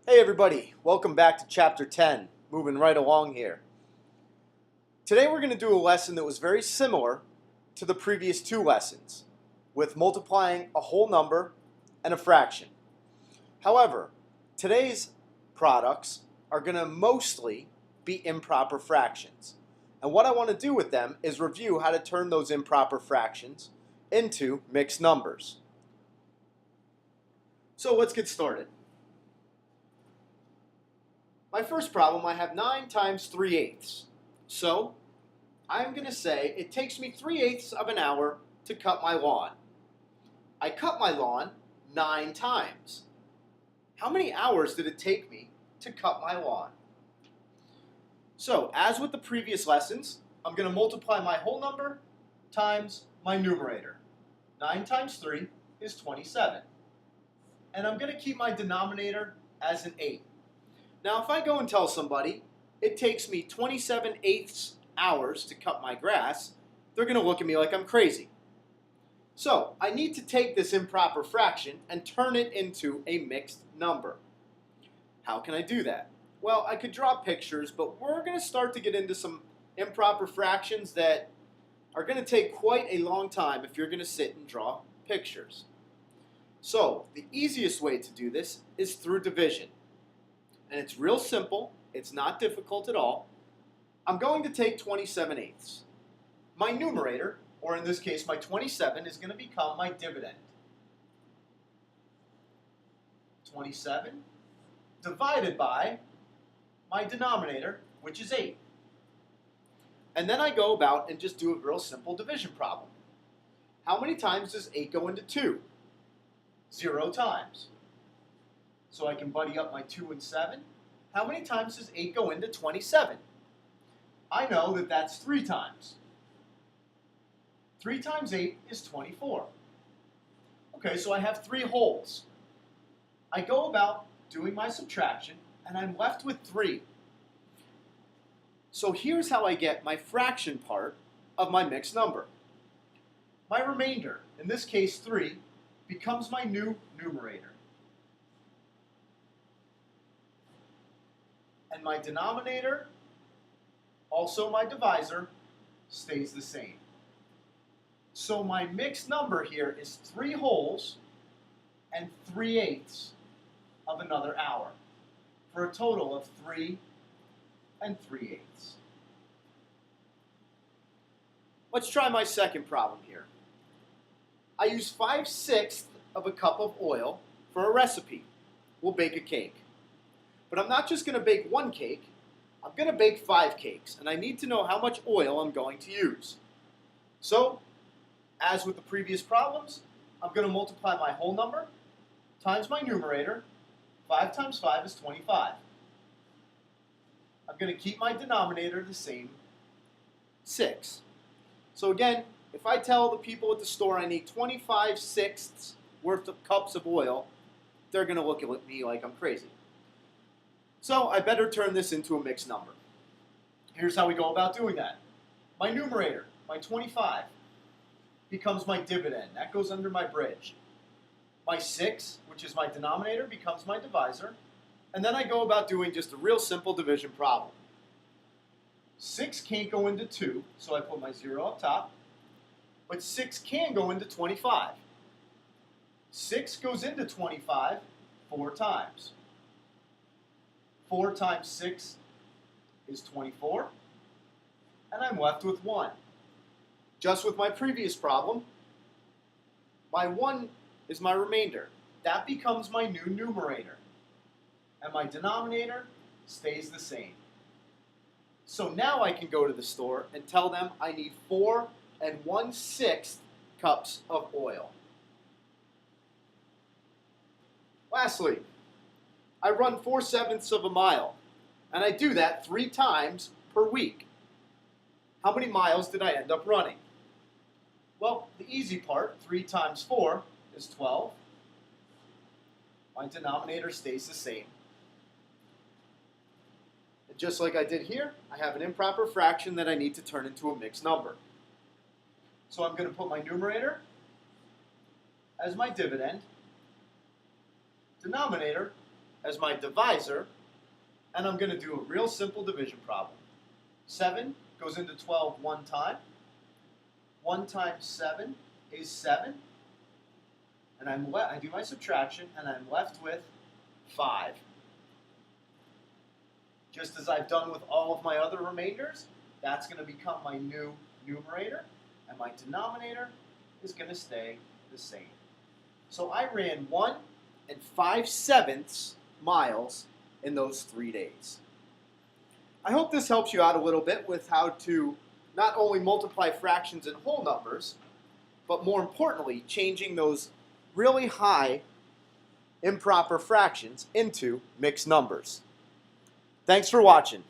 Hey everybody, welcome back to Chapter 10, moving right along here. Today we're going to do a lesson that was very similar to the previous two lessons, with multiplying a whole number and a fraction. However, today's products are going to mostly be improper fractions. And what I want to do with them is review how to turn those improper fractions into mixed numbers. So let's get started. My first problem, I have 9 times 3/8. So I'm going to say it takes me 3/8 of an hour to cut my lawn. I cut my lawn 9 times. How many hours did it take me to cut my lawn? So, as with the previous lessons, I'm going to multiply my whole number times my numerator. 9 times 3 is 27. And I'm going to keep my denominator as an 8. Now, if I go and tell somebody it takes me 27/8 hours to cut my grass, they're going to look at me like I'm crazy. So, I need to take this improper fraction and turn it into a mixed number. How can I do that? Well, I could draw pictures, but we're going to start to get into some improper fractions that are going to take quite a long time if you're going to sit and draw pictures. So, the easiest way to do this is through division. And it's real simple. It's not difficult at all. I'm going to take 27/8. My numerator, or in this case my 27, is going to become my dividend. 27 divided by my denominator, which is 8. And then I go about and just do a real simple division problem. How many times does 8 go into 2? 0 times. So I can buddy up my 2 and 7. How many times does 8 go into 27? I know that that's 3 times. 3 times 8 is 24. Okay, so I have 3 wholes. I go about doing my subtraction, and I'm left with 3. So here's how I get my fraction part of my mixed number. My remainder, in this case 3, becomes my new numerator. And my denominator, also my divisor, stays the same. So my mixed number here is 3 wholes and 3/8 of another hour, for a total of 3 and 3/8. Let's try my second problem here. I use 5/6 of a cup of oil for a recipe. We'll bake a cake. But I'm not just going to bake one cake, I'm going to bake 5 cakes, and I need to know how much oil I'm going to use. So, as with the previous problems, I'm going to multiply my whole number times my numerator. 5 times 5 is 25. I'm going to keep my denominator the same, 6. So again, if I tell the people at the store I need 25/6 worth of cups of oil, they're going to look at me like I'm crazy. So I better turn this into a mixed number. Here's how we go about doing that. My numerator, my 25, becomes my dividend. That goes under my bridge. My 6, which is my denominator, becomes my divisor. And then I go about doing just a real simple division problem. 6 can't go into 2, so I put my 0 up top. But 6 can go into 25. 6 goes into 25 4 times. 4 times 6 is 24, and I'm left with 1. Just with my previous problem, my 1 is my remainder. That becomes my new numerator, and my denominator stays the same. So now I can go to the store and tell them I need 4 1/6 cups of oil. Lastly, I run 4/7 of a mile, and I do that 3 times per week. How many miles did I end up running? Well, the easy part, 3 times 4 is 12. My denominator stays the same. And just like I did here, I have an improper fraction that I need to turn into a mixed number. So I'm going to put my numerator as my dividend, denominator as my divisor, and I'm going to do a real simple division problem. 7 goes into 12 one time. 1 times 7 is 7. And I do my subtraction, and I'm left with 5. Just as I've done with all of my other remainders, that's going to become my new numerator, and my denominator is going to stay the same. So I ran 1 5/7 miles in those 3 days. I hope this helps you out a little bit with how to not only multiply fractions and whole numbers, but more importantly, changing those really high improper fractions into mixed numbers. Thanks for watching.